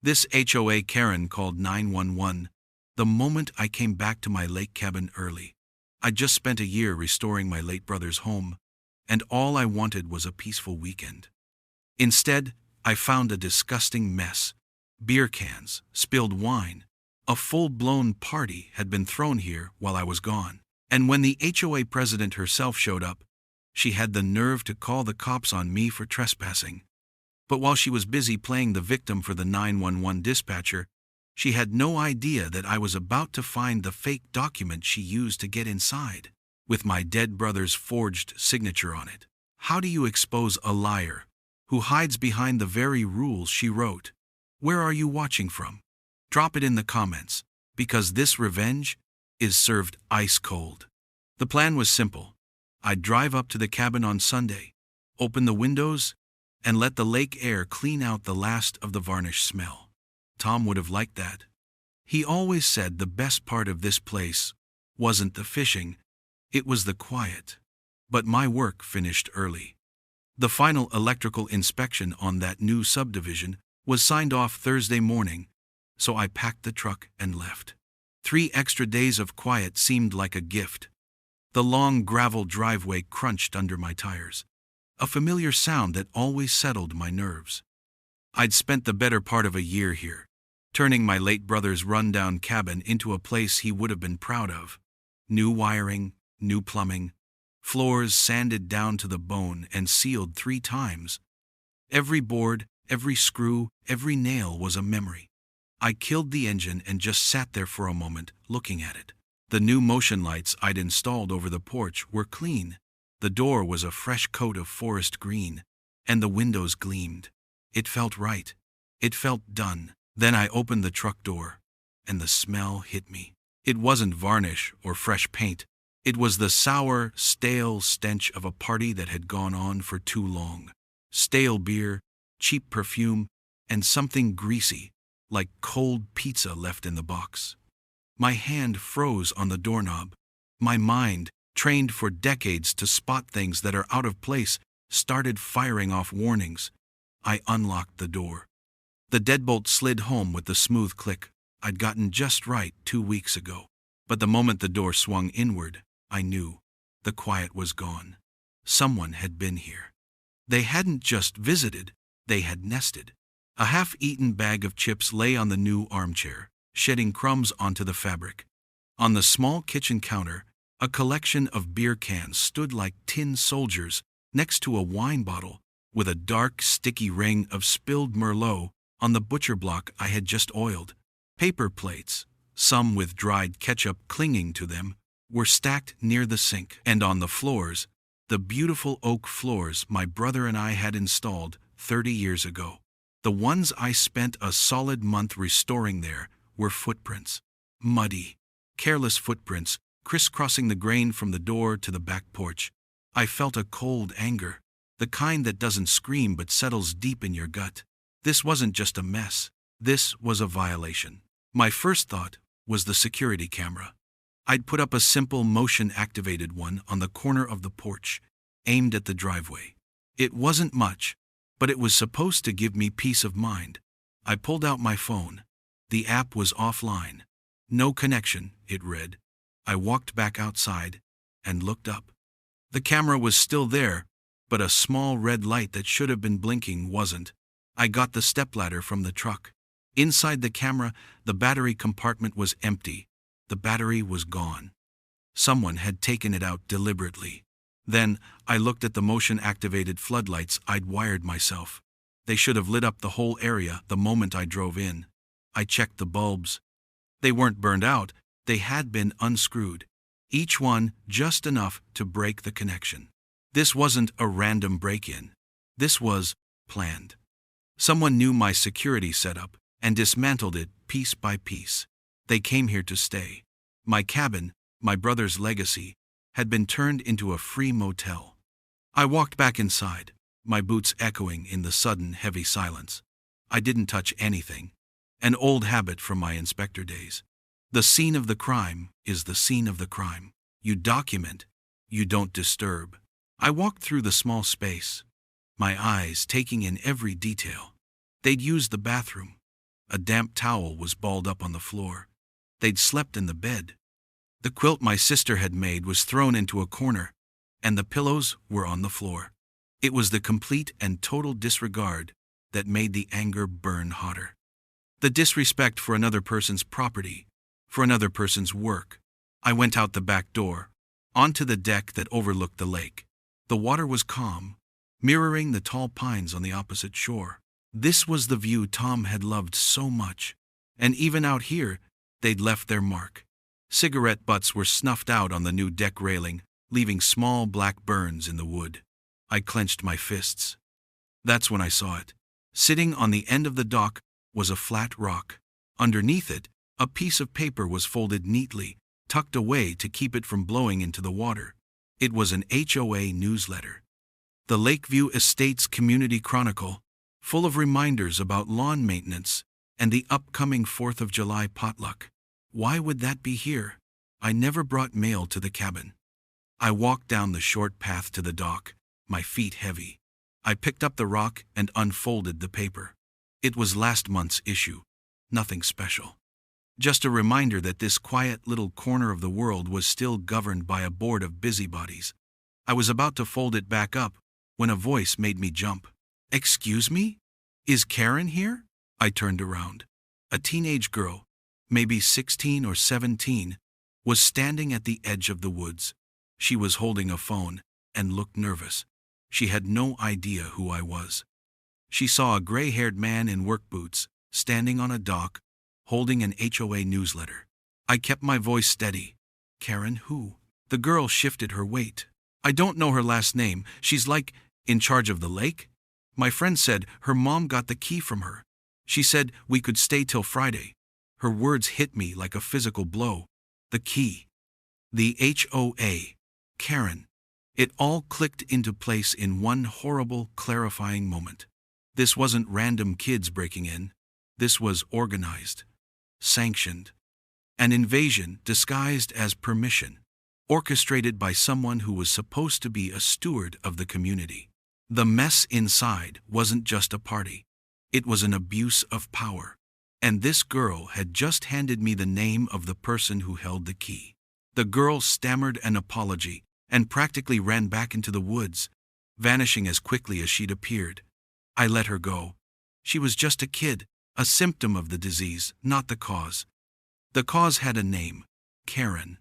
This HOA Karen called 911 the moment I came back to my lake cabin early. I'd just spent a year restoring my late brother's home, and all I wanted was a peaceful weekend. Instead, I found a disgusting mess. Beer cans, spilled wine. A full-blown party had been thrown here while I was gone. And when the HOA president herself showed up, she had the nerve to call the cops on me for trespassing. But while she was busy playing the victim for the 911 dispatcher, she had no idea that I was about to find the fake document she used to get inside, with my dead brother's forged signature on it. How do you expose a liar who hides behind the very rules she wrote? Where are you watching from? Drop it in the comments, because this revenge is served ice cold. The plan was simple. I'd drive up to the cabin on Sunday, open the windows, and let the lake air clean out the last of the varnish smell. Tom would have liked that. He always said the best part of this place wasn't the fishing, it was the quiet. But my work finished early. The final electrical inspection on that new subdivision was signed off Thursday morning, so I packed the truck and left. 3 extra days of quiet seemed like a gift. The long gravel driveway crunched under my tires, a familiar sound that always settled my nerves. I'd spent the better part of a year here, turning my late brother's rundown cabin into a place he would have been proud of. New wiring, new plumbing, floors sanded down to the bone and sealed 3 times. Every board, every screw, every nail was a memory. I killed the engine and just sat there for a moment, looking at it. The new motion lights I'd installed over the porch were clean. The door was a fresh coat of forest green, and the windows gleamed. It felt right. It felt done. Then I opened the truck door, and the smell hit me. It wasn't varnish or fresh paint. It was the sour, stale stench of a party that had gone on for too long. Stale beer, cheap perfume, and something greasy, like cold pizza left in the box. My hand froze on the doorknob. My mind, trained for decades to spot things that are out of place, started firing off warnings. I unlocked the door. The deadbolt slid home with the smooth click I'd gotten just right 2 weeks ago. But the moment the door swung inward, I knew the quiet was gone. Someone had been here. They hadn't just visited, they had nested. A half-eaten bag of chips lay on the new armchair, shedding crumbs onto the fabric. On the small kitchen counter, a collection of beer cans stood like tin soldiers next to a wine bottle with a dark, sticky ring of spilled Merlot on the butcher block I had just oiled. Paper plates, some with dried ketchup clinging to them, were stacked near the sink. And on the floors, the beautiful oak floors my brother and I had installed 30 years ago. The ones I spent a solid month restoring there were footprints. Muddy, careless footprints crisscrossing the grain from the door to the back porch. I felt a cold anger, the kind that doesn't scream but settles deep in your gut. This wasn't just a mess. This was a violation. My first thought was the security camera. I'd put up a simple motion-activated one on the corner of the porch, aimed at the driveway. It wasn't much, but it was supposed to give me peace of mind. I pulled out my phone. The app was offline. No connection, it read. I walked back outside and looked up. The camera was still there, but a small red light that should have been blinking wasn't. I got the stepladder from the truck. Inside the camera, the battery compartment was empty. The battery was gone. Someone had taken it out deliberately. Then, I looked at the motion-activated floodlights I'd wired myself. They should have lit up the whole area the moment I drove in. I checked the bulbs. They weren't burned out, they had been unscrewed. Each one just enough to break the connection. This wasn't a random break-in. This was planned. Someone knew my security setup and dismantled it piece by piece. They came here to stay. My cabin, my brother's legacy, had been turned into a free motel. I walked back inside, my boots echoing in the sudden heavy silence. I didn't touch anything. An old habit from my inspector days. The scene of the crime is the scene of the crime. You document, you don't disturb. I walked through the small space, my eyes taking in every detail. They'd used the bathroom. A damp towel was balled up on the floor. They'd slept in the bed. The quilt my sister had made was thrown into a corner, and the pillows were on the floor. It was the complete and total disregard that made the anger burn hotter. The disrespect for another person's property, for another person's work. I went out the back door, onto the deck that overlooked the lake. The water was calm, mirroring the tall pines on the opposite shore. This was the view Tom had loved so much, and even out here, they'd left their mark. Cigarette butts were snuffed out on the new deck railing, leaving small black burns in the wood. I clenched my fists. That's when I saw it. Sitting on the end of the dock was a flat rock. Underneath it, a piece of paper was folded neatly, tucked away to keep it from blowing into the water. It was an HOA newsletter. The Lakeview Estates Community Chronicle, full of reminders about lawn maintenance and the upcoming 4th of July potluck. Why would that be here? I never brought mail to the cabin. I walked down the short path to the dock, my feet heavy. I picked up the rock and unfolded the paper. It was last month's issue. Nothing special. Just a reminder that this quiet little corner of the world was still governed by a board of busybodies. I was about to fold it back up when a voice made me jump. "Excuse me? Is Karen here?" I turned around. A teenage girl, maybe 16 or 17, was standing at the edge of the woods. She was holding a phone and looked nervous. She had no idea who I was. She saw a gray-haired man in work boots, standing on a dock, holding an HOA newsletter. I kept my voice steady. "Karen who?" The girl shifted her weight. "I don't know her last name. She's like, in charge of the lake? My friend said her mom got the key from her. She said we could stay till Friday." Her words hit me like a physical blow. The key. The HOA. Karen. It all clicked into place in one horrible, clarifying moment. This wasn't random kids breaking in. This was organized. Sanctioned. An invasion disguised as permission. Orchestrated by someone who was supposed to be a steward of the community. The mess inside wasn't just a party. It was an abuse of power. And this girl had just handed me the name of the person who held the key. The girl stammered an apology and practically ran back into the woods, vanishing as quickly as she'd appeared. I let her go. She was just a kid, a symptom of the disease, not the cause. The cause had a name, Karen.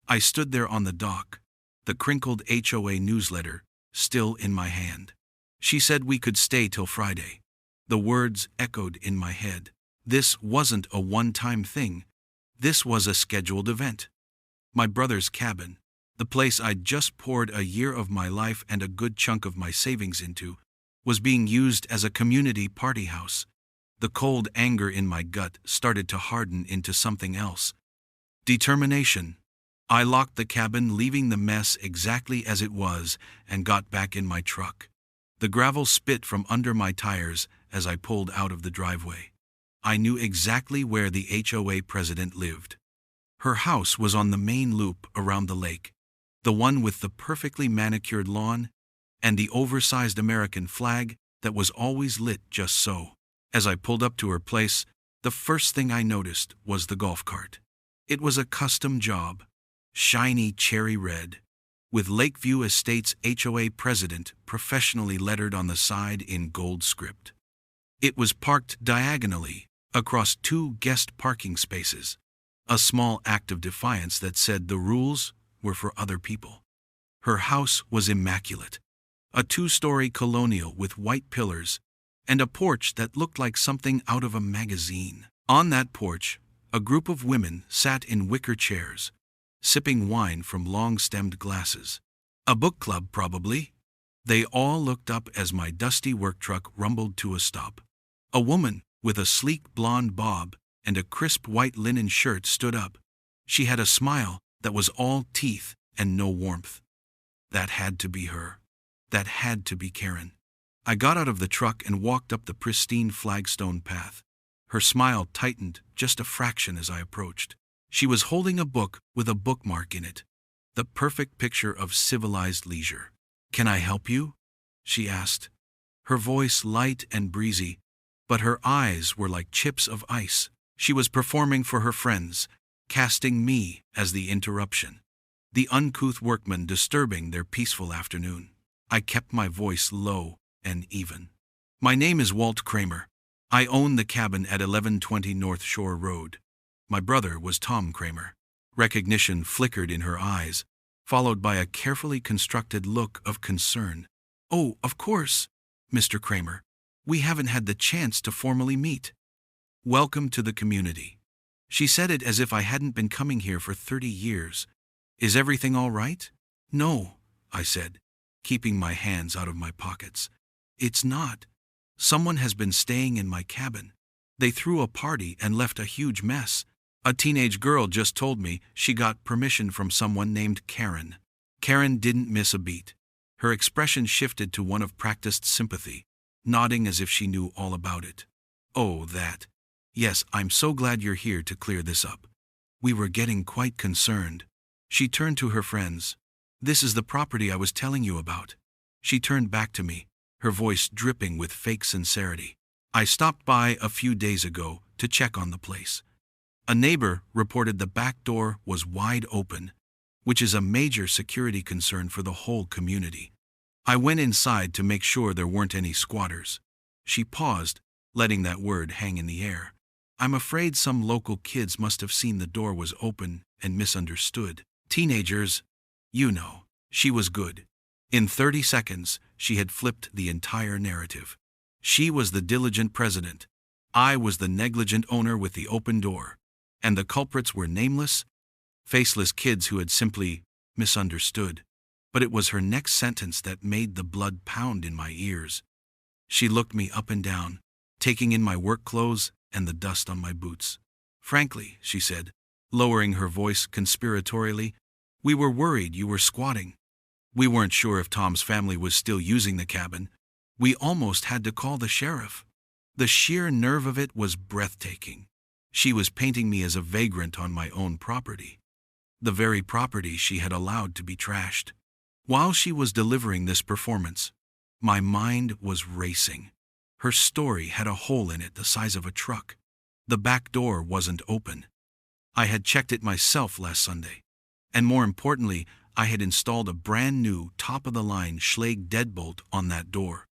I stood there on the dock, the crinkled HOA newsletter still in my hand. She said we could stay till Friday. The words echoed in my head. This wasn't a one-time thing. This was a scheduled event. My brother's cabin, the place I'd just poured a year of my life and a good chunk of my savings into, was being used as a community party house. The cold anger in my gut started to harden into something else. Determination. I locked the cabin, leaving the mess exactly as it was, and got back in my truck. The gravel spit from under my tires as I pulled out of the driveway. I knew exactly where the HOA president lived. Her house was on the main loop around the lake, the one with the perfectly manicured lawn and the oversized American flag that was always lit just so. As I pulled up to her place, the first thing I noticed was the golf cart. It was a custom job, shiny cherry red, with Lakeview Estates HOA president professionally lettered on the side in gold script. It was parked diagonally across 2 guest parking spaces, a small act of defiance that said the rules were for other people. Her house was immaculate, a 2-story colonial with white pillars and a porch that looked like something out of a magazine. On that porch, a group of women sat in wicker chairs, sipping wine from long-stemmed glasses. A book club, probably. They all looked up as my dusty work truck rumbled to a stop. A woman with a sleek blonde bob and a crisp white linen shirt stood up. She had a smile that was all teeth and no warmth. That had to be her. That had to be Karen. I got out of the truck and walked up the pristine flagstone path. Her smile tightened just a fraction as I approached. She was holding a book with a bookmark in it, the perfect picture of civilized leisure. "Can I help you?" she asked. Her voice light and breezy, but her eyes were like chips of ice. She was performing for her friends, casting me as the interruption, the uncouth workman disturbing their peaceful afternoon. I kept my voice low and even. My name is Walt Kramer. I own the cabin at 1120 North Shore Road. My brother was Tom Kramer. Recognition flickered in her eyes, followed by a carefully constructed look of concern. Oh, of course, Mr. Kramer. We haven't had the chance to formally meet. Welcome to the community. She said it as if I hadn't been coming here for 30 years. Is everything all right? No, I said, keeping my hands out of my pockets. It's not. Someone has been staying in my cabin. They threw a party and left a huge mess. A teenage girl just told me she got permission from someone named Karen. Karen didn't miss a beat. Her expression shifted to one of practiced sympathy, nodding as if she knew all about it. Oh, that. Yes, I'm so glad you're here to clear this up. We were getting quite concerned. She turned to her friends. This is the property I was telling you about. She turned back to me, her voice dripping with fake sincerity. I stopped by a few days ago to check on the place. A neighbor reported the back door was wide open, which is a major security concern for the whole community. I went inside to make sure there weren't any squatters. She paused, letting that word hang in the air. I'm afraid some local kids must have seen the door was open and misunderstood. Teenagers, you know. She was good. In 30 seconds, she had flipped the entire narrative. She was the diligent president. I was the negligent owner with the open door. And the culprits were nameless, faceless kids who had simply misunderstood. But it was her next sentence that made the blood pound in my ears. She looked me up and down, taking in my work clothes and the dust on my boots. Frankly, she said, lowering her voice conspiratorially, we were worried you were squatting. We weren't sure if Tom's family was still using the cabin. We almost had to call the sheriff. The sheer nerve of it was breathtaking. She was painting me as a vagrant on my own property, the very property she had allowed to be trashed. While she was delivering this performance, my mind was racing. Her story had a hole in it the size of a truck. The back door wasn't open. I had checked it myself last Sunday. And more importantly, I had installed a brand new top-of-the-line Schlage deadbolt on that door.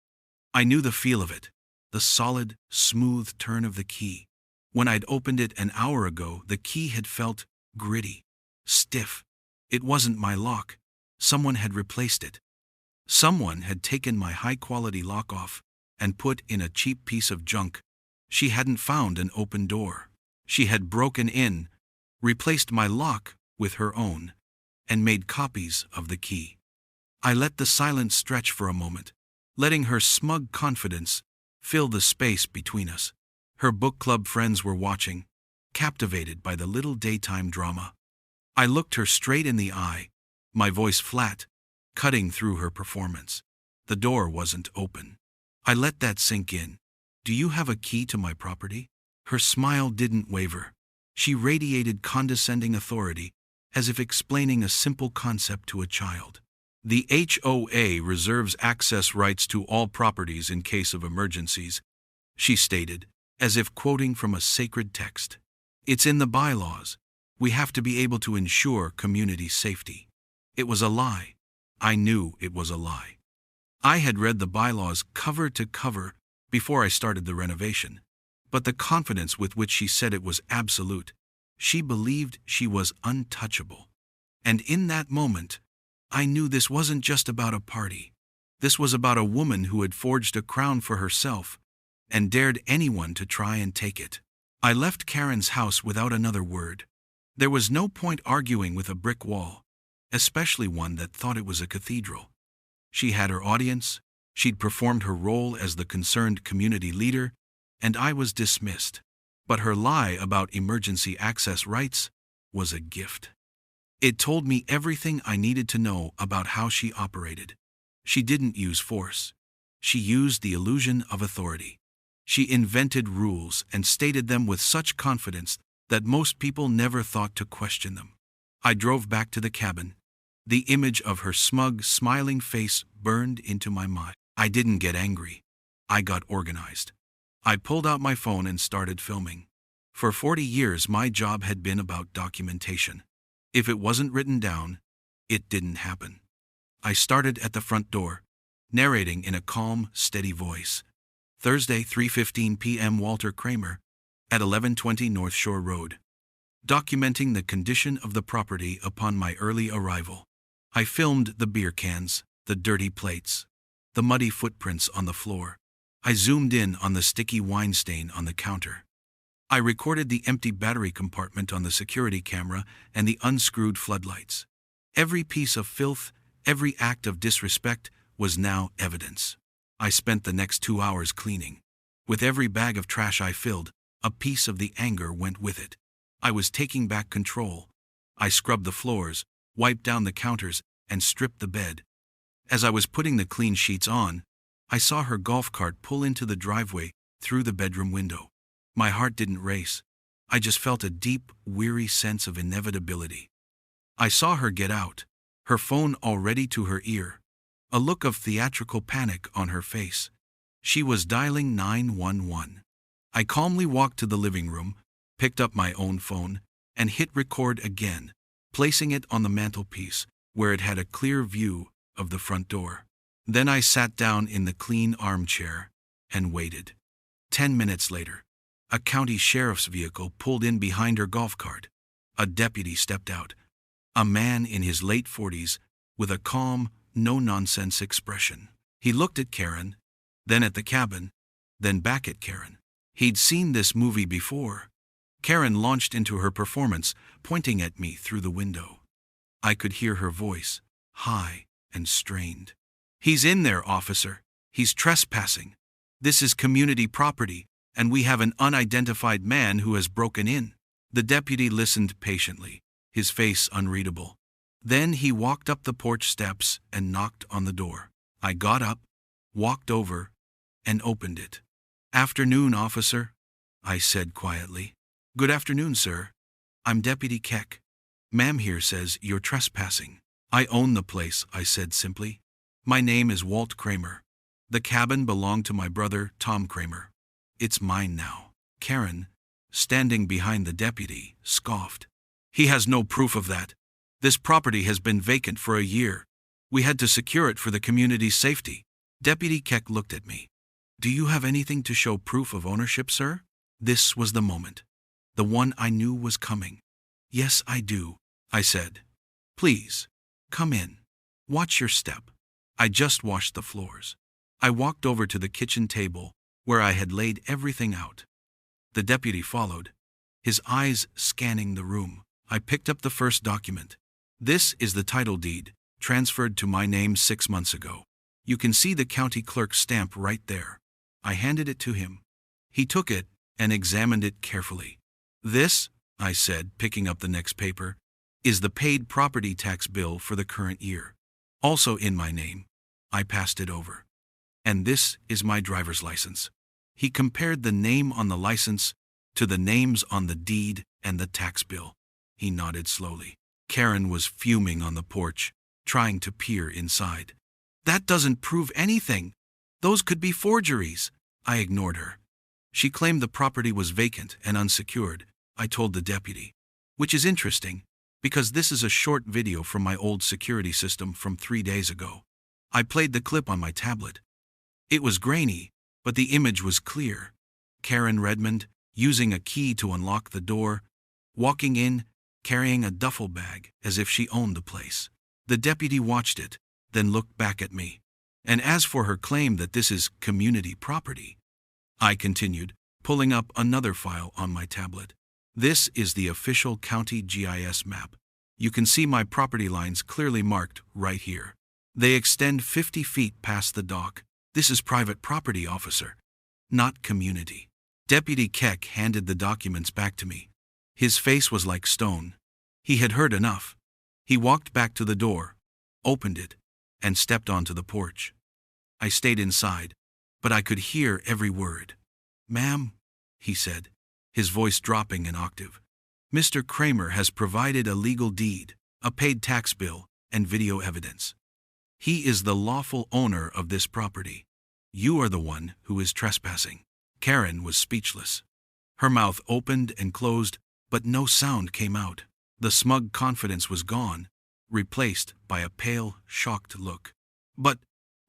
I knew the feel of it, the solid, smooth turn of the key. When I'd opened it an hour ago, the key had felt gritty, stiff. It wasn't my lock. Someone had replaced it. Someone had taken my high-quality lock off and put in a cheap piece of junk. She hadn't found an open door. She had broken in, replaced my lock with her own, and made copies of the key. I let the silence stretch for a moment, letting her smug confidence fill the space between us. Her book club friends were watching, captivated by the little daytime drama. I looked her straight in the eye, my voice flat, cutting through her performance. The door wasn't open. I let that sink in. Do you have a key to my property? Her smile didn't waver. She radiated condescending authority, as if explaining a simple concept to a child. The HOA reserves access rights to all properties in case of emergencies, she stated, as if quoting from a sacred text. It's in the bylaws. We have to be able to ensure community safety. It was a lie. I knew it was a lie. I had read the bylaws cover to cover before I started the renovation, but the confidence with which she said it was absolute. She believed she was untouchable. And in that moment, I knew this wasn't just about a party. This was about a woman who had forged a crown for herself and dared anyone to try and take it. I left Karen's house without another word. There was no point arguing with a brick wall, especially one that thought it was a cathedral. She had her audience, she'd performed her role as the concerned community leader, and I was dismissed. But her lie about emergency access rights was a gift. It told me everything I needed to know about how she operated. She didn't use force. She used the illusion of authority. She invented rules and stated them with such confidence that most people never thought to question them. I drove back to the cabin. The image of her smug, smiling face burned into my mind. I didn't get angry. I got organized. I pulled out my phone and started filming. For 40 years, my job had been about documentation. If it wasn't written down, it didn't happen. I started at the front door, narrating in a calm, steady voice. Thursday, 3:15 p.m. Walter Kramer, at 1120 North Shore Road. Documenting the condition of the property upon my early arrival. I filmed the beer cans, the dirty plates, the muddy footprints on the floor. I zoomed in on the sticky wine stain on the counter. I recorded the empty battery compartment on the security camera and the unscrewed floodlights. Every piece of filth, every act of disrespect was now evidence. I spent the next 2 hours cleaning. With every bag of trash I filled, a piece of the anger went with it. I was taking back control. I scrubbed the floors, wiped down the counters, and stripped the bed. As I was putting the clean sheets on, I saw her golf cart pull into the driveway through the bedroom window. My heart didn't race. I just felt a deep, weary sense of inevitability. I saw her get out, her phone already to her ear, a look of theatrical panic on her face. She was dialing 911. I calmly walked to the living room, picked up my own phone, and hit record again, placing it on the mantelpiece, where it had a clear view of the front door. Then I sat down in the clean armchair and waited. 10 minutes later, a county sheriff's vehicle pulled in behind her golf cart. A deputy stepped out, a man in his late 40s with a calm, no-nonsense expression. He looked at Karen, then at the cabin, then back at Karen. He'd seen this movie before. Karen launched into her performance, pointing at me through the window. I could hear her voice, high and strained. "He's in there, officer. He's trespassing. This is community property, and we have an unidentified man who has broken in." The deputy listened patiently, his face unreadable. Then he walked up the porch steps and knocked on the door. I got up, walked over, and opened it. "Afternoon, officer," I said quietly. "Good afternoon, sir. I'm Deputy Keck. Ma'am here says you're trespassing." "I own the place," I said simply. "My name is Walt Kramer. The cabin belonged to my brother, Tom Kramer. It's mine now." Karen, standing behind the deputy, scoffed. "He has no proof of that. This property has been vacant for a year. We had to secure it for the community's safety." Deputy Keck looked at me. "Do you have anything to show proof of ownership, sir?" This was the moment. The one I knew was coming. "Yes, I do," I said. "Please, come in. Watch your step. I just washed the floors." I walked over to the kitchen table, where I had laid everything out. The deputy followed, his eyes scanning the room. I picked up the first document. "This is the title deed, transferred to my name 6 months ago. You can see the county clerk's stamp right there." I handed it to him. He took it and examined it carefully. "This," I said, picking up the next paper, "is the paid property tax bill for the current year. Also in my name." I passed it over. "And this is my driver's license." He compared the name on the license to the names on the deed and the tax bill. He nodded slowly. Karen was fuming on the porch, trying to peer inside. "That doesn't prove anything. Those could be forgeries." I ignored her. She claimed the property was vacant and unsecured, I told the deputy. Which is interesting, because this is a short video from my old security system from 3 days ago. I played the clip on my tablet. It was grainy, but the image was clear. Karen Redmond, using a key to unlock the door, walking in, carrying a duffel bag as if she owned the place. The deputy watched it, then looked back at me. "And as for her claim that this is community property," I continued, pulling up another file on my tablet. "This is the official county GIS map. You can see my property lines clearly marked right here. They extend 50 feet past the dock. This is private property, officer, not community." Deputy Keck handed the documents back to me. His face was like stone. He had heard enough. He walked back to the door, opened it, and stepped onto the porch. I stayed inside, but I could hear every word. "Ma'am," he said, his voice dropping an octave, "Mr. Kramer has provided a legal deed, a paid tax bill, and video evidence. He is the lawful owner of this property. You are the one who is trespassing." Karen was speechless. Her mouth opened and closed, but no sound came out. The smug confidence was gone, replaced by a pale, shocked look. But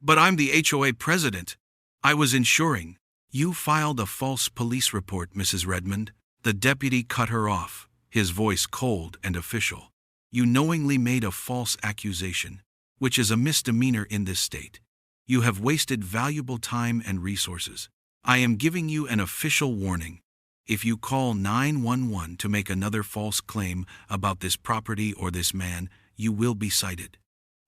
I'm the HOA president. I was insuring. You filed a false police report, Mrs. Redmond. The deputy cut her off, his voice cold and official. You knowingly made a false accusation, which is a misdemeanor in this state. You have wasted valuable time and resources. I am giving you an official warning. If you call 911 to make another false claim about this property or this man, you will be cited.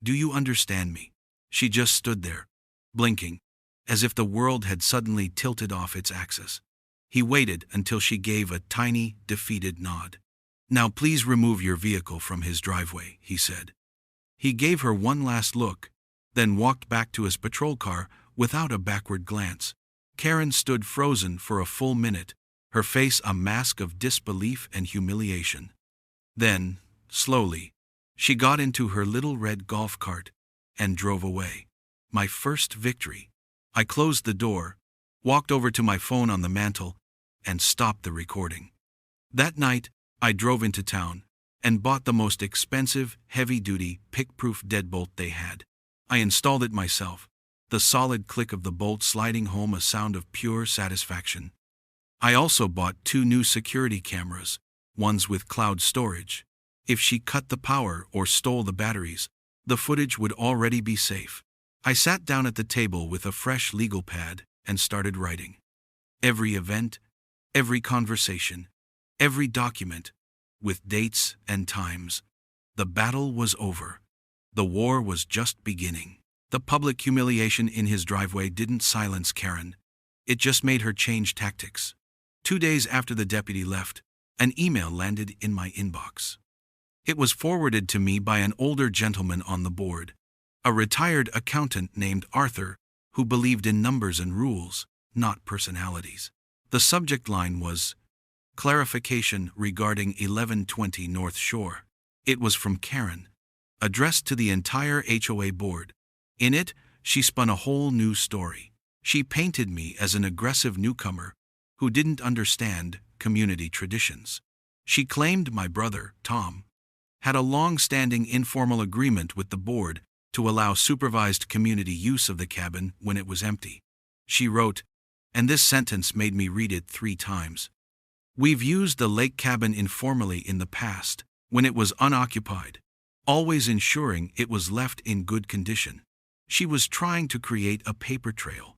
Do you understand me? She just stood there, blinking, as if the world had suddenly tilted off its axis. He waited until she gave a tiny, defeated nod. Now please remove your vehicle from his driveway, he said. He gave her one last look, then walked back to his patrol car without a backward glance. Karen stood frozen for a full minute, her face a mask of disbelief and humiliation. Then, slowly, she got into her little red golf cart and drove away. My first victory. I closed the door, walked over to my phone on the mantel, and stopped the recording. That night, I drove into town and bought the most expensive, heavy-duty, pick-proof deadbolt they had. I installed it myself, the solid click of the bolt sliding home a sound of pure satisfaction. I also bought 2 new security cameras, ones with cloud storage. If she cut the power or stole the batteries, the footage would already be safe. I sat down at the table with a fresh legal pad and started writing. Every event, every conversation, every document, with dates and times. The battle was over. The war was just beginning. The public humiliation in his driveway didn't silence Karen. It just made her change tactics. 2 days after the deputy left, an email landed in my inbox. It was forwarded to me by an older gentleman on the board, a retired accountant named Arthur, who believed in numbers and rules, not personalities. The subject line was, "Clarification regarding 1120 North Shore." It was from Karen, addressed to the entire HOA board. In it, she spun a whole new story. She painted me as an aggressive newcomer who didn't understand community traditions. She claimed my brother, Tom, had a long-standing informal agreement with the board to allow supervised community use of the cabin when it was empty. She wrote, and this sentence made me read it 3 times. "We've used the lake cabin informally in the past, when it was unoccupied, always ensuring it was left in good condition." She was trying to create a paper trail,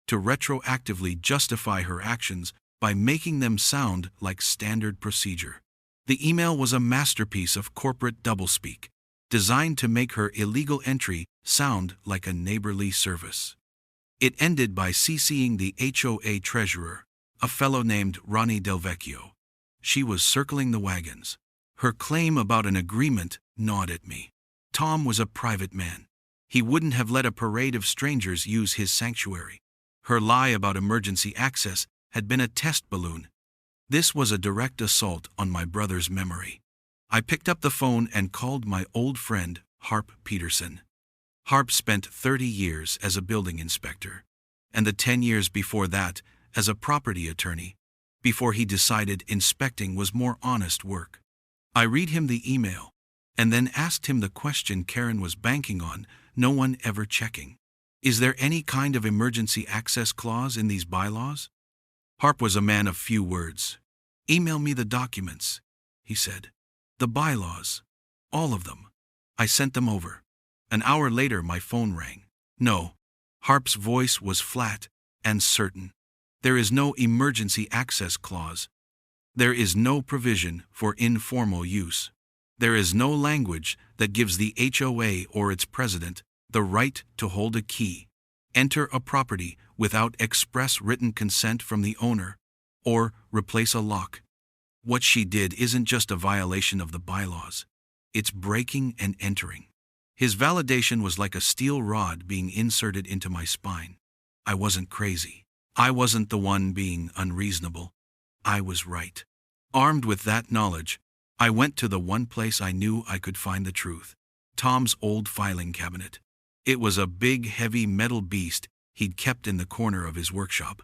to retroactively justify her actions by making them sound like standard procedure. The email was a masterpiece of corporate doublespeak, designed to make her illegal entry sound like a neighborly service. It ended by CCing the HOA treasurer, a fellow named Ronnie Del Vecchio. She was circling the wagons. Her claim about an agreement gnawed at me. Tom was a private man. He wouldn't have let a parade of strangers use his sanctuary. Her lie about emergency access had been a test balloon. This was a direct assault on my brother's memory. I picked up the phone and called my old friend, Harp Peterson. Harp spent 30 years as a building inspector, and the 10 years before that as a property attorney, before he decided inspecting was more honest work. I read him the email, and then asked him the question Karen was banking on, no one ever checking. Is there any kind of emergency access clause in these bylaws? Harp was a man of few words. "Email me the documents," he said. "The bylaws. All of them." I sent them over. An hour later my phone rang. "No." Harp's voice was flat and certain. "There is no emergency access clause. There is no provision for informal use. There is no language that gives the HOA or its president the right to hold a key, enter a property without express written consent from the owner, or replace a lock. What she did isn't just a violation of the bylaws. It's breaking and entering." His validation was like a steel rod being inserted into my spine. I wasn't crazy. I wasn't the one being unreasonable. I was right. Armed with that knowledge, I went to the one place I knew I could find the truth: Tom's old filing cabinet. It was a big, heavy metal beast he'd kept in the corner of his workshop.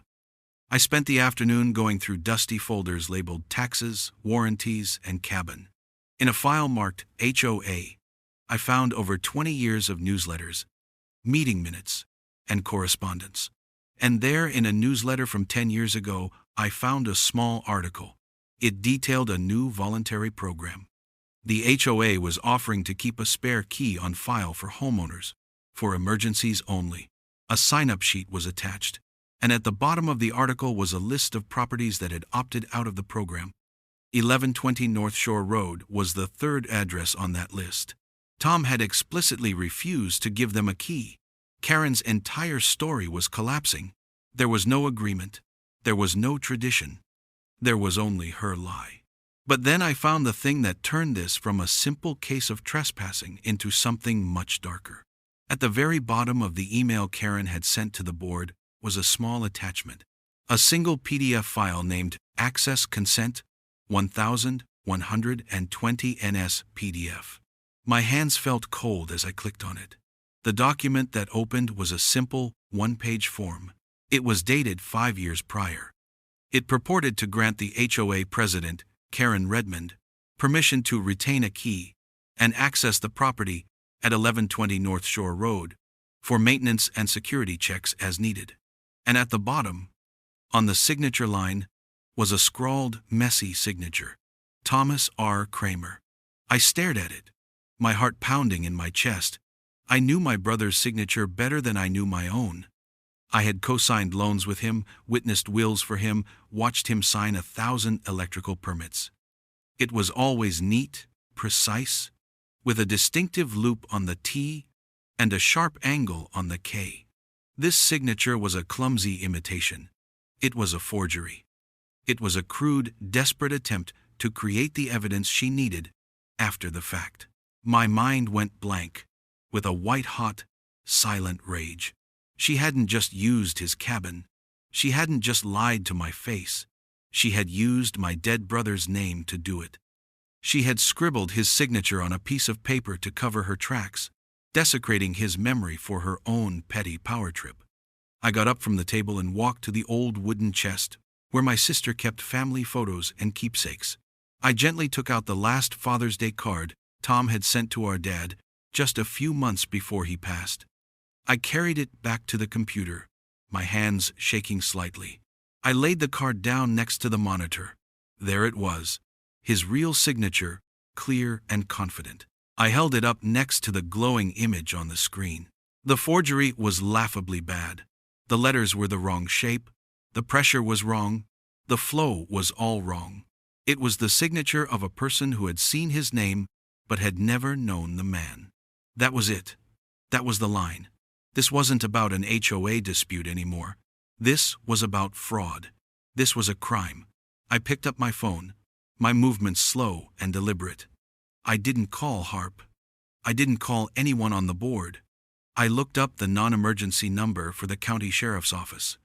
I spent the afternoon going through dusty folders labeled taxes, warranties, and cabin. In a file marked HOA, I found over 20 years of newsletters, meeting minutes, and correspondence. And there, in a newsletter from 10 years ago, I found a small article. It detailed a new voluntary program. The HOA was offering to keep a spare key on file for homeowners, for emergencies only. A sign-up sheet was attached, and at the bottom of the article was a list of properties that had opted out of the program. 1120 North Shore Road was the third address on that list. Tom had explicitly refused to give them a key. Karen's entire story was collapsing. There was no agreement. There was no tradition. There was only her lie. But then I found the thing that turned this from a simple case of trespassing into something much darker. At the very bottom of the email Karen had sent to the board was a small attachment. A single PDF file named Access Consent 1120 NS PDF. My hands felt cold as I clicked on it. The document that opened was a simple, one-page form. It was dated 5 years prior. It purported to grant the HOA president, Karen Redmond, permission to retain a key and access the property at 1120 North Shore Road for maintenance and security checks as needed. And at the bottom, on the signature line, was a scrawled, messy signature. Thomas R. Kramer. I stared at it, my heart pounding in my chest. I knew my brother's signature better than I knew my own. I had co-signed loans with him, witnessed wills for him, watched him sign 1,000 electrical permits. It was always neat, precise, with a distinctive loop on the T and a sharp angle on the K. This signature was a clumsy imitation. It was a forgery. It was a crude, desperate attempt to create the evidence she needed after the fact. My mind went blank, with a white-hot, silent rage. She hadn't just used his cabin. She hadn't just lied to my face. She had used my dead brother's name to do it. She had scribbled his signature on a piece of paper to cover her tracks, desecrating his memory for her own petty power trip. I got up from the table and walked to the old wooden chest, where my sister kept family photos and keepsakes. I gently took out the last Father's Day card Tom had sent to our dad just a few months before he passed. I carried it back to the computer, my hands shaking slightly. I laid the card down next to the monitor. There it was, his real signature, clear and confident. I held it up next to the glowing image on the screen. The forgery was laughably bad. The letters were the wrong shape, the pressure was wrong, the flow was all wrong. It was the signature of a person who had seen his name but had never known the man. That was it. That was the line. This wasn't about an HOA dispute anymore. This was about fraud. This was a crime. I picked up my phone, my movements slow and deliberate. I didn't call Harp. I didn't call anyone on the board. I looked up the non-emergency number for the county sheriff's office.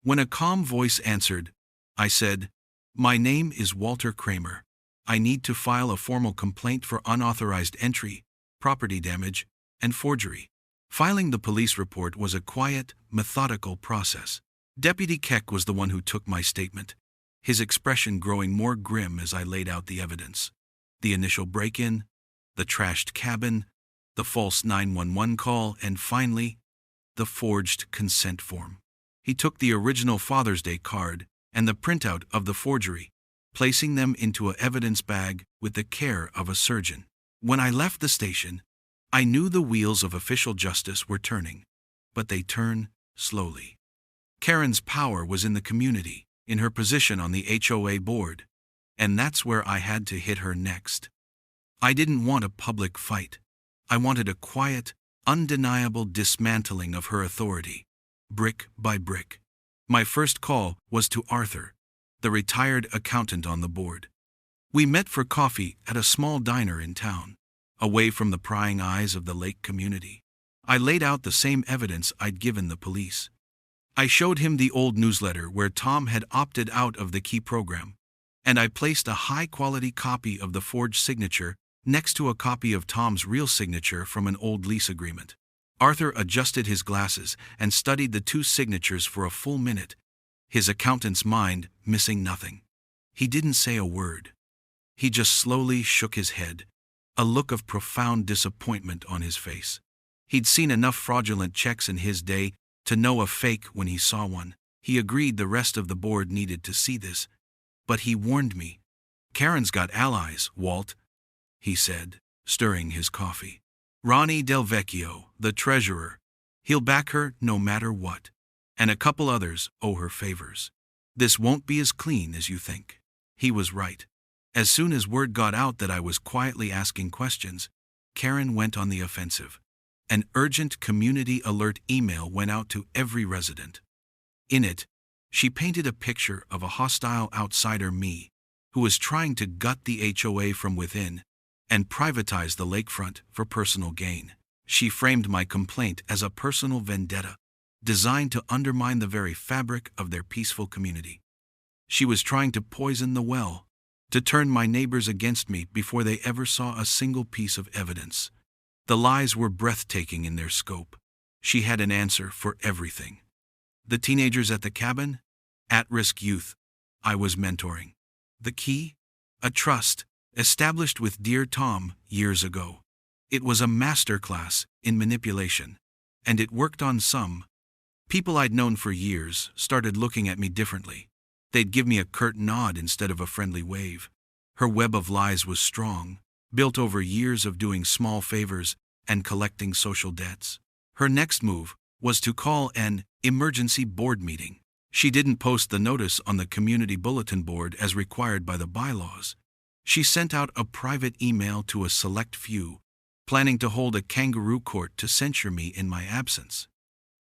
When a calm voice answered, I said, "My name is Walter Kramer. I need to file a formal complaint for unauthorized entry, property damage, and forgery." Filing the police report was a quiet, methodical process. Deputy Keck was the one who took my statement, his expression growing more grim as I laid out the evidence. The initial break-in, the trashed cabin, the false 911 call, and finally, the forged consent form. He took the original Father's Day card and the printout of the forgery, placing them into an evidence bag with the care of a surgeon. When I left the station, I knew the wheels of official justice were turning, but they turn slowly. Karen's power was in the community, in her position on the HOA board, and that's where I had to hit her next. I didn't want a public fight. I wanted a quiet, undeniable dismantling of her authority, brick by brick. My first call was to Arthur, the retired accountant on the board. We met for coffee at a small diner in town, away from the prying eyes of the lake community. I laid out the same evidence I'd given the police. I showed him the old newsletter where Tom had opted out of the key program, and I placed a high-quality copy of the forged signature next to a copy of Tom's real signature from an old lease agreement. Arthur adjusted his glasses and studied the two signatures for a full minute, his accountant's mind missing nothing. He didn't say a word. He just slowly shook his head, a look of profound disappointment on his face. He'd seen enough fraudulent checks in his day to know a fake when he saw one. He agreed the rest of the board needed to see this, but he warned me. "Karen's got allies, Walt," he said, stirring his coffee. "Ronnie Del Vecchio, the treasurer. He'll back her no matter what. And a couple others owe her favors. This won't be as clean as you think." He was right. As soon as word got out that I was quietly asking questions, Karen went on the offensive. An urgent community alert email went out to every resident. In it, she painted a picture of a hostile outsider, me, who was trying to gut the HOA from within and privatize the lakefront for personal gain. She framed my complaint as a personal vendetta, designed to undermine the very fabric of their peaceful community. She was trying to poison the well, to turn my neighbors against me before they ever saw a single piece of evidence. The lies were breathtaking in their scope. She had an answer for everything. The teenagers at the cabin? At-risk youth I was mentoring. The key? A trust, established with Dear Tom years ago. It was a masterclass in manipulation, and it worked on some. People I'd known for years started looking at me differently. They'd give me a curt nod instead of a friendly wave. Her web of lies was strong, built over years of doing small favors and collecting social debts. Her next move was to call an emergency board meeting. She didn't post the notice on the community bulletin board as required by the bylaws. She sent out a private email to a select few, planning to hold a kangaroo court to censure me in my absence.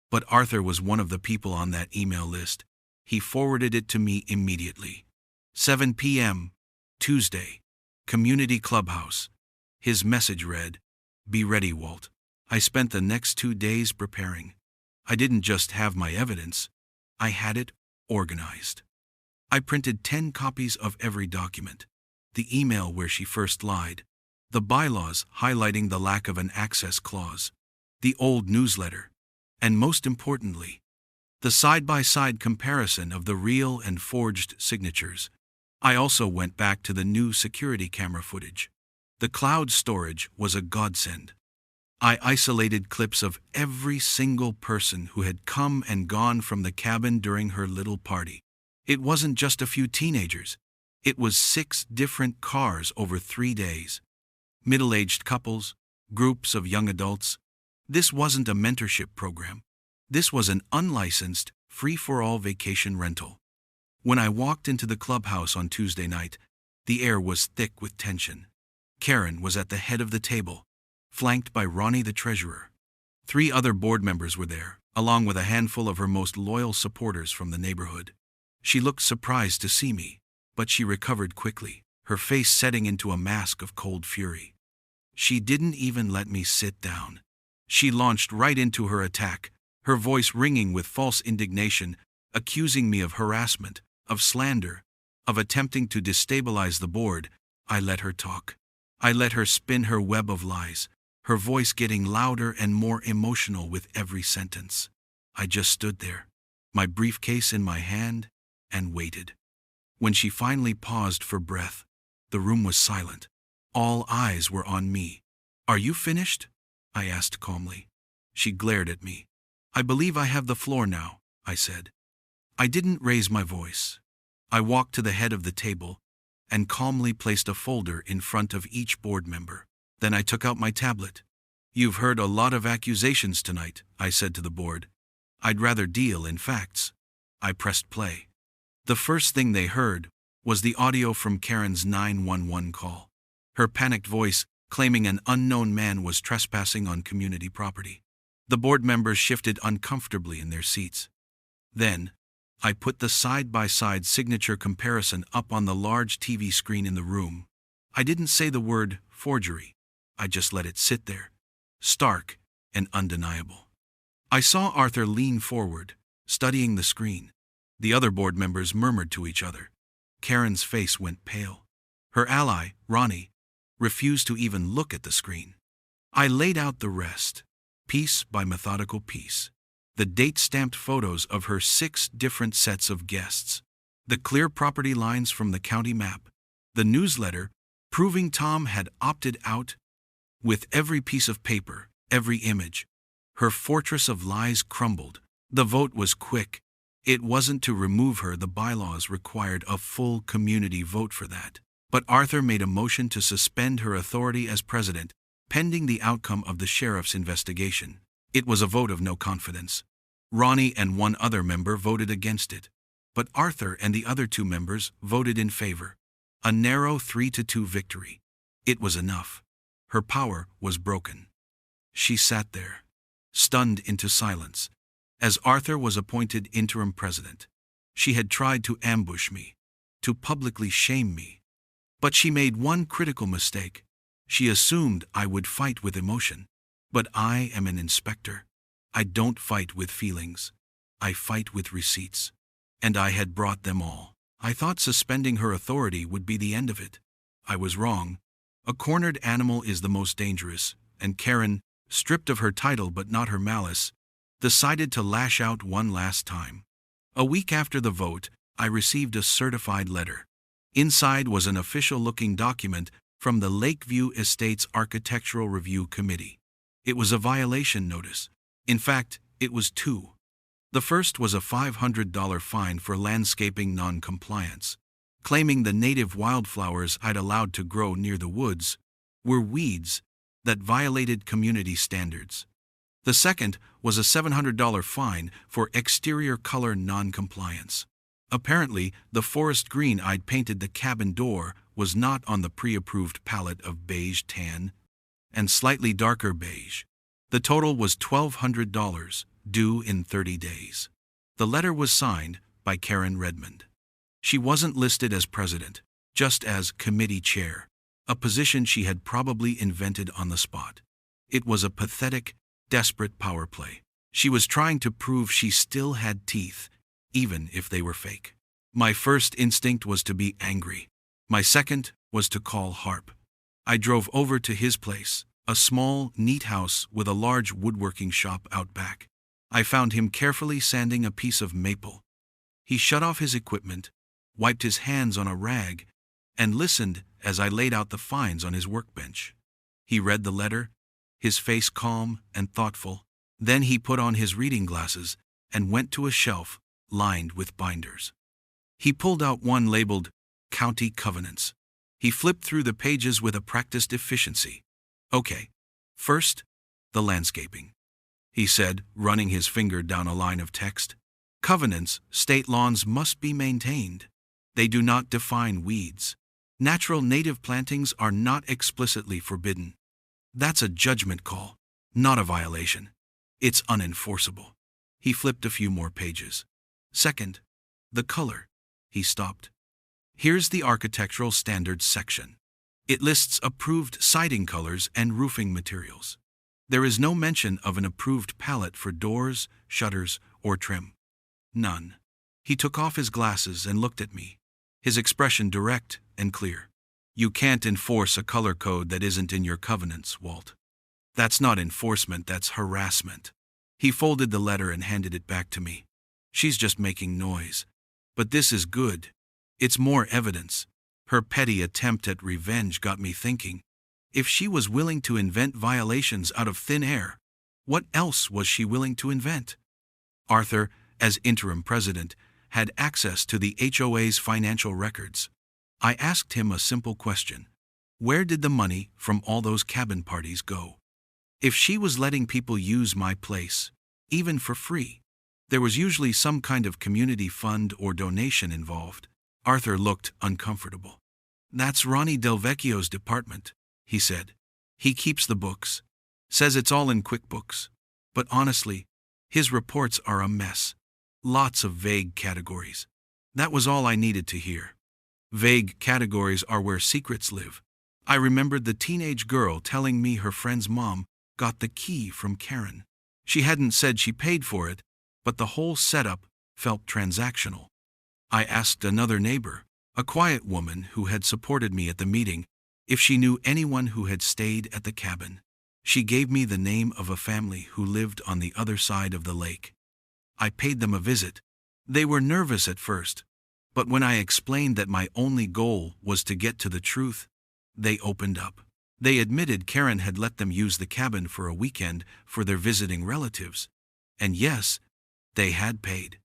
But Arthur was one of the people on that email list. He forwarded it to me immediately. 7 p.m., Tuesday, Community Clubhouse. His message read, "Be ready, Walt." I spent the next 2 days preparing. I didn't just have my evidence, I had it organized. I printed 10 copies of every document. The email where she first lied, the bylaws highlighting the lack of an access clause, the old newsletter, and most importantly, the side-by-side comparison of the real and forged signatures. I also went back to the new security camera footage. The cloud storage was a godsend. I isolated clips of every single person who had come and gone from the cabin during her little party. It wasn't just a few teenagers. It was 6 different cars over 3 days. Middle-aged couples, groups of young adults. This wasn't a mentorship program. This was an unlicensed, free-for-all vacation rental. When I walked into the clubhouse on Tuesday night, the air was thick with tension. Karen was at the head of the table, flanked by Ronnie the treasurer. 3 other board members were there, along with a handful of her most loyal supporters from the neighborhood. She looked surprised to see me, but she recovered quickly, her face setting into a mask of cold fury. She didn't even let me sit down. She launched right into her attack, her voice ringing with false indignation, accusing me of harassment, of slander, of attempting to destabilize the board. I let her talk. I let her spin her web of lies, her voice getting louder and more emotional with every sentence. I just stood there, my briefcase in my hand, and waited. When she finally paused for breath, the room was silent. All eyes were on me. "Are you finished?" I asked calmly. She glared at me. "I believe I have the floor now," I said. I didn't raise my voice. I walked to the head of the table and calmly placed a folder in front of each board member. Then I took out my tablet. "You've heard a lot of accusations tonight," I said to the board. "I'd rather deal in facts." I pressed play. The first thing they heard was the audio from Karen's 911 call. Her panicked voice claiming an unknown man was trespassing on community property. The board members shifted uncomfortably in their seats. Then, I put the side-by-side signature comparison up on the large TV screen in the room. I didn't say the word forgery. I just let it sit there, stark and undeniable. I saw Arthur lean forward, studying the screen. The other board members murmured to each other. Karen's face went pale. Her ally, Ronnie, refused to even look at the screen. I laid out the rest, piece by methodical piece. the date-stamped photos of her 6 different sets of guests, the clear property lines from the county map, the newsletter proving Tom had opted out. With every piece of paper, every image, her fortress of lies crumbled. The vote was quick. It wasn't to remove her. The bylaws required a full community vote for that. But Arthur made a motion to suspend her authority as president, pending the outcome of the sheriff's investigation. It was a vote of no confidence. Ronnie and one other member voted against it, but Arthur and the other 2 members voted in favor. A narrow 3-2 victory. It was enough. Her power was broken. She sat there, stunned into silence, as Arthur was appointed interim president. She had tried to ambush me, to publicly shame me. But she made one critical mistake. She assumed I would fight with emotion. But I am an inspector. I don't fight with feelings. I fight with receipts. And I had brought them all. I thought suspending her authority would be the end of it. I was wrong. A cornered animal is the most dangerous, and Karen, stripped of her title but not her malice, decided to lash out one last time. A week after the vote, I received a certified letter. Inside was an official-looking document from the Lakeview Estates Architectural Review Committee. It was a violation notice. In fact, it was 2. The first was a $500 fine for landscaping non-compliance, claiming the native wildflowers I'd allowed to grow near the woods were weeds that violated community standards. The second was a $700 fine for exterior color non-compliance. Apparently, the forest green I'd painted the cabin door was not on the pre-approved palette of beige tan and slightly darker beige. The total was $1,200, due in 30 days. The letter was signed by Karen Redmond. She wasn't listed as president, just as committee chair, a position she had probably invented on the spot. It was a pathetic, desperate power play. She was trying to prove she still had teeth, even if they were fake. My first instinct was to be angry. My second was to call Harp. I drove over to his place, a small, neat house with a large woodworking shop out back. I found him carefully sanding a piece of maple. He shut off his equipment, wiped his hands on a rag, and listened as I laid out the fines on his workbench. He read the letter, his face calm and thoughtful. Then he put on his reading glasses and went to a shelf lined with binders. He pulled out one labeled County Covenants. He flipped through the pages with a practiced efficiency. Okay, first, the landscaping, he said, running his finger down a line of text. Covenants state lawns must be maintained. They do not define weeds. Natural native plantings are not explicitly forbidden. That's a judgment call, not a violation. It's unenforceable. He flipped a few more pages. Second, the color. He stopped. Here's the architectural standards section. It lists approved siding colors and roofing materials. There is no mention of an approved palette for doors, shutters, or trim. None. He took off his glasses and looked at me, his expression direct and clear. You can't enforce a color code that isn't in your covenants, Walt. That's not enforcement, that's harassment. He folded the letter and handed it back to me. She's just making noise. But this is good. It's more evidence. Her petty attempt at revenge got me thinking. If she was willing to invent violations out of thin air, what else was she willing to invent? Arthur, as interim president, had access to the HOA's financial records. I asked him a simple question. Where did the money from all those cabin parties go? If she was letting people use my place, even for free, there was usually some kind of community fund or donation involved. Arthur looked uncomfortable. That's Ronnie Del Vecchio's department, he said. He keeps the books. Says it's all in QuickBooks. But honestly, his reports are a mess. Lots of vague categories. That was all I needed to hear. Vague categories are where secrets live. I remembered the teenage girl telling me her friend's mom got the key from Karen. She hadn't said she paid for it, but the whole setup felt transactional. I asked another neighbor, a quiet woman who had supported me at the meeting, if she knew anyone who had stayed at the cabin. She gave me the name of a family who lived on the other side of the lake. I paid them a visit. They were nervous at first, but when I explained that my only goal was to get to the truth, they opened up. They admitted Karen had let them use the cabin for a weekend for their visiting relatives. And yes, they had paid.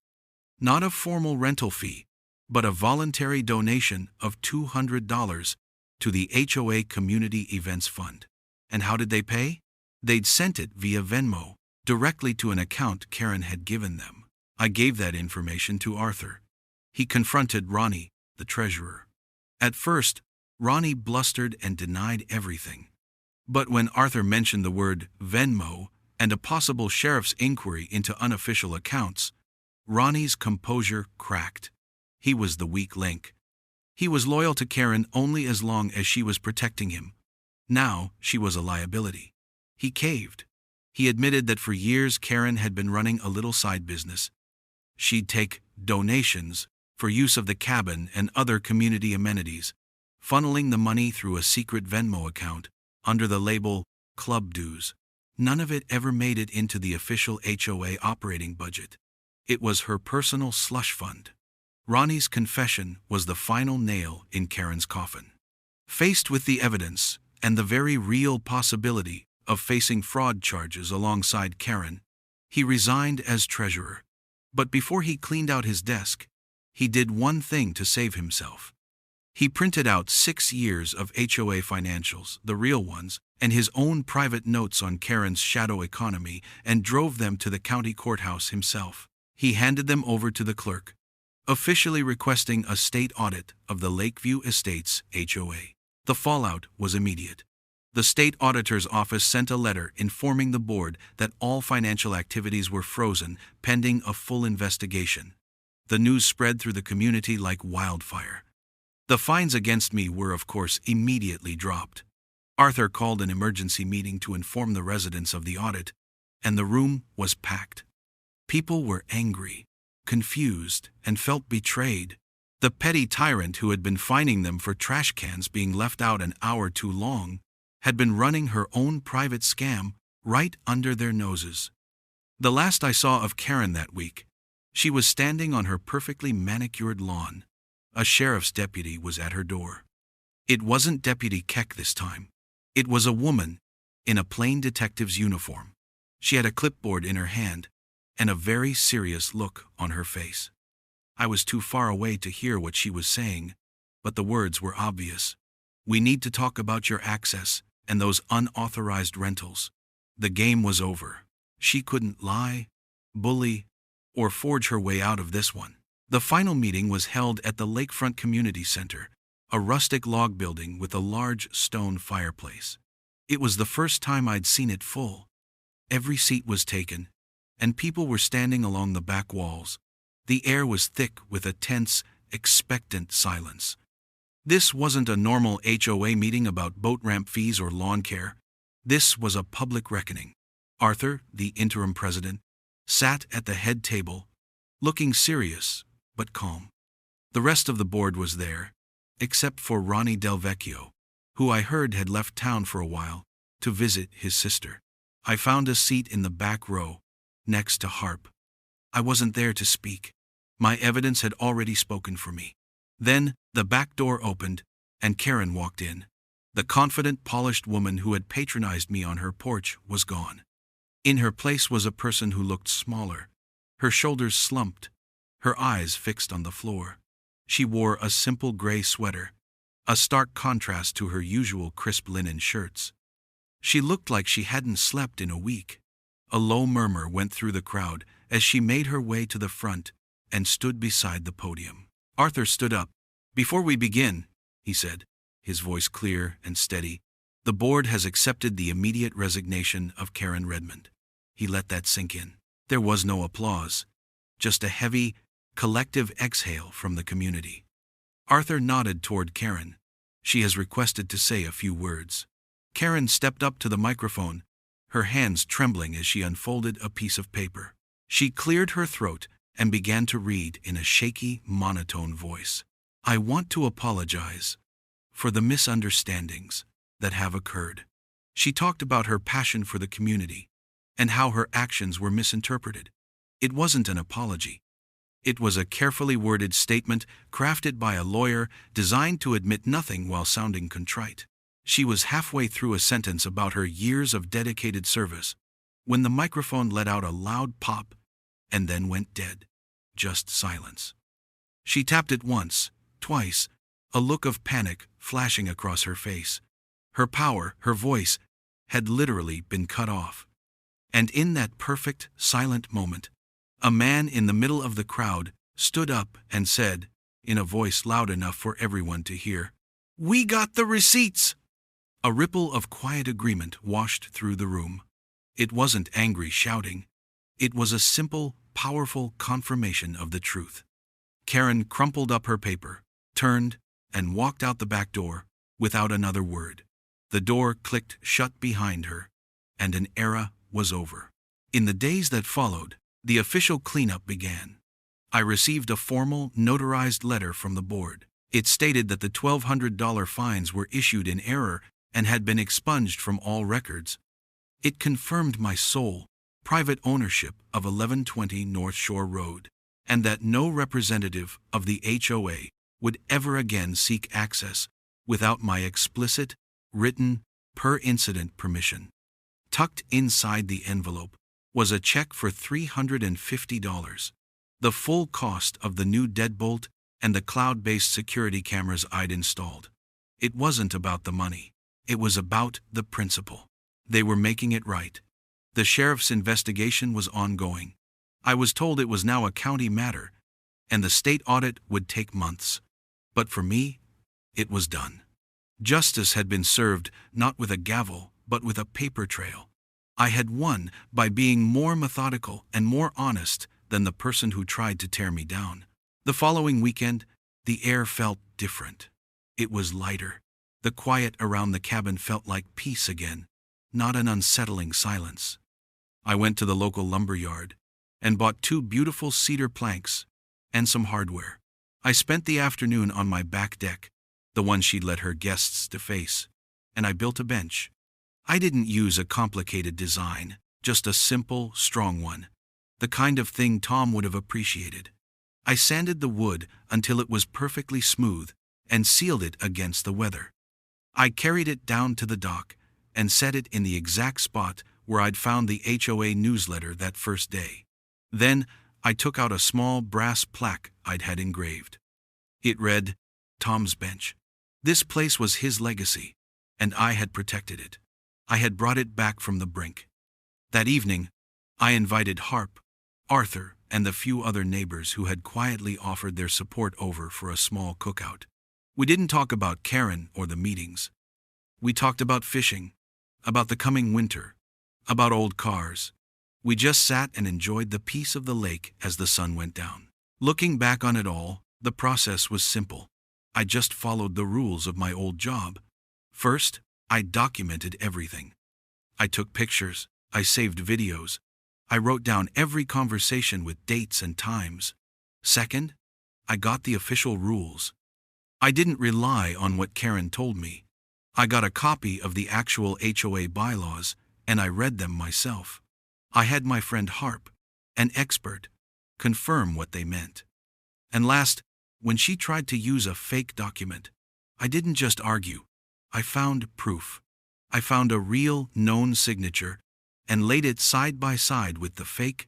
Not a formal rental fee, but a voluntary donation of $200 to the HOA Community Events Fund. And how did they pay? They'd sent it via Venmo, directly to an account Karen had given them. I gave that information to Arthur. He confronted Ronnie, the treasurer. At first, Ronnie blustered and denied everything. But when Arthur mentioned the word Venmo and a possible sheriff's inquiry into unofficial accounts, Ronnie's composure cracked. He was the weak link. He was loyal to Karen only as long as she was protecting him. Now she was a liability. He caved. He admitted that for years Karen had been running a little side business. She'd take donations for use of the cabin and other community amenities, funneling the money through a secret Venmo account under the label Club Dues. None of it ever made it into the official HOA operating budget. It was her personal slush fund. Ronnie's confession was the final nail in Karen's coffin. Faced with the evidence and the very real possibility of facing fraud charges alongside Karen, he resigned as treasurer. But before he cleaned out his desk, he did one thing to save himself. He printed out 6 years of HOA financials, the real ones, and his own private notes on Karen's shadow economy and drove them to the county courthouse himself. He handed them over to the clerk, officially requesting a state audit of the Lakeview Estates HOA. The fallout was immediate. The state auditor's office sent a letter informing the board that all financial activities were frozen pending a full investigation. The news spread through the community like wildfire. The fines against me were, of course, immediately dropped. Arthur called an emergency meeting to inform the residents of the audit, and the room was packed. People were angry, confused, and felt betrayed. The petty tyrant who had been fining them for trash cans being left out an hour too long had been running her own private scam right under their noses. The last I saw of Karen that week, she was standing on her perfectly manicured lawn. A sheriff's deputy was at her door. It wasn't Deputy Keck this time. It was a woman in a plain detective's uniform. She had a clipboard in her hand and a very serious look on her face. I was too far away to hear what she was saying, but the words were obvious. "We need to talk about your access and those unauthorized rentals." The game was over. She couldn't lie, bully, or forge her way out of this one. The final meeting was held at the Lakefront Community Center, a rustic log building with a large stone fireplace. It was the first time I'd seen it full. Every seat was taken, and people were standing along the back walls. The air was thick with a tense, expectant silence. This wasn't a normal HOA meeting about boat ramp fees or lawn care. This was a public reckoning. Arthur, the interim president, sat at the head table, looking serious but calm. The rest of the board was there, except for Ronnie Del Vecchio, who I heard had left town for a while to visit his sister. I found a seat in the back row, next to Harp. I wasn't there to speak. My evidence had already spoken for me. Then the back door opened, and Karen walked in. The confident, polished woman who had patronized me on her porch was gone. In her place was a person who looked smaller, her shoulders slumped, her eyes fixed on the floor. She wore a simple gray sweater, a stark contrast to her usual crisp linen shirts. She looked like she hadn't slept in a week. A low murmur went through the crowd as she made her way to the front and stood beside the podium. Arthur stood up. "Before we begin," he said, his voice clear and steady, "the board has accepted the immediate resignation of Karen Redmond." He let that sink in. There was no applause, just a heavy, collective exhale from the community. Arthur nodded toward Karen. "She has requested to say a few words." Karen stepped up to the microphone, her hands trembling as she unfolded a piece of paper. She cleared her throat and began to read in a shaky, monotone voice. "I want to apologize for the misunderstandings that have occurred." She talked about her passion for the community and how her actions were misinterpreted. It wasn't an apology. It was a carefully worded statement crafted by a lawyer designed to admit nothing while sounding contrite. She was halfway through a sentence about her years of dedicated service when the microphone let out a loud pop and then went dead. Just silence. She tapped it once, twice, a look of panic flashing across her face. Her power, her voice, had literally been cut off. And in that perfect, silent moment, a man in the middle of the crowd stood up and said, in a voice loud enough for everyone to hear, "We got the receipts!" A ripple of quiet agreement washed through the room. It wasn't angry shouting. It was a simple, powerful confirmation of the truth. Karen crumpled up her paper, turned, and walked out the back door, without another word. The door clicked shut behind her, and an era was over. In the days that followed, the official cleanup began. I received a formal, notarized letter from the board. It stated that the $1,200 fines were issued in error and had been expunged from all records. It confirmed my sole, private ownership of 1120 North Shore Road, and that no representative of the HOA would ever again seek access without my explicit, written, per-incident permission. Tucked inside the envelope was a check for $350, the full cost of the new deadbolt and the cloud-based security cameras I'd installed. It wasn't about the money. It was about the principle. They were making it right. The sheriff's investigation was ongoing. I was told it was now a county matter, and the state audit would take months. But for me, it was done. Justice had been served not with a gavel, but with a paper trail. I had won by being more methodical and more honest than the person who tried to tear me down. The following weekend, the air felt different. It was lighter. The quiet around the cabin felt like peace again, not an unsettling silence. I went to the local lumber yard and bought 2 beautiful cedar planks and some hardware. I spent the afternoon on my back deck, the one she'd let her guests deface, and I built a bench. I didn't use a complicated design, just a simple, strong one, the kind of thing Tom would have appreciated. I sanded the wood until it was perfectly smooth and sealed it against the weather. I carried it down to the dock and set it in the exact spot where I'd found the HOA newsletter that first day. Then I took out a small brass plaque I'd had engraved. It read, "Tom's Bench." This place was his legacy, and I had protected it. I had brought it back from the brink. That evening, I invited Harp, Arthur, and the few other neighbors who had quietly offered their support over for a small cookout. We didn't talk about Karen or the meetings. We talked about fishing, about the coming winter, about old cars. We just sat and enjoyed the peace of the lake as the sun went down. Looking back on it all, the process was simple. I just followed the rules of my old job. First, I documented everything. I took pictures, I saved videos, I wrote down every conversation with dates and times. Second, I got the official rules. I didn't rely on what Karen told me. I got a copy of the actual HOA bylaws, and I read them myself. I had my friend Harp, an expert, confirm what they meant. And last, when she tried to use a fake document, I didn't just argue. I found proof. I found a real, known signature and laid it side by side with the fake.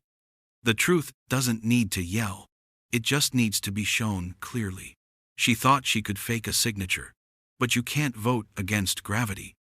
The truth doesn't need to yell. It just needs to be shown clearly. She thought she could fake a signature, but you can't vote against gravity.